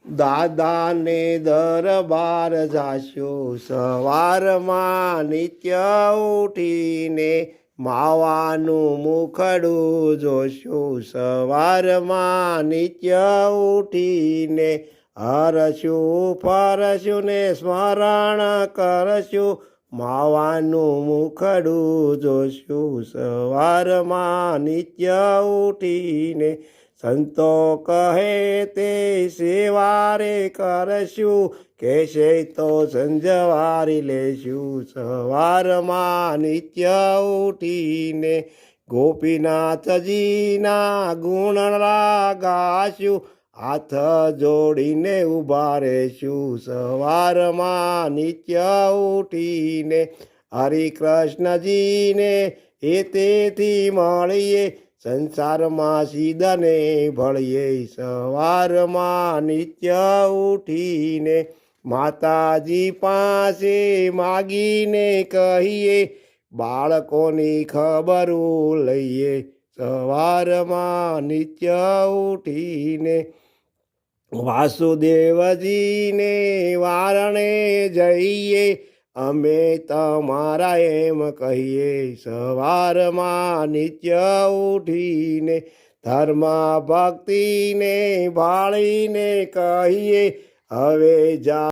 દાદાને દરબાર જાશું સવારમાં નિત્ય ઉઠીને માવાનું મુખડું જોશું સવારમાં નિત્ય ઉઠીને હરશું ફરશું ને સ્મરણ કરશું માવાનું મુખડું જોશું સવારમાં નિત્ય ઉઠીને સંતો કહે તે સેવારે કરશું કહેશે તો સંજવારી લેશું સવારમાં નિત્ય ઉઠીને ગોપીનાથજીના ગુણ ગાશું હાથ જોડીને ઊભા રહેશું સવારમાં નિત્ય ઉઠીને હરિકૃષ્ણજીને એ તેથી મળીએ સંસારમાં સીધને ભળીએ સવારમાં નિત્ય ઉઠીને માતાજી પાસે માગીને કહીએ બાળકોની ખબરું લઈએ સવારમાં નિત્ય ઉઠીને વાસુદેવજીને વારણે જઈએ અમે તમારા એમ કહીએ સવારમાં નિત્ય ઉઠીને ધર્મ ભક્તિને ભાળીને કહીએ હવે જા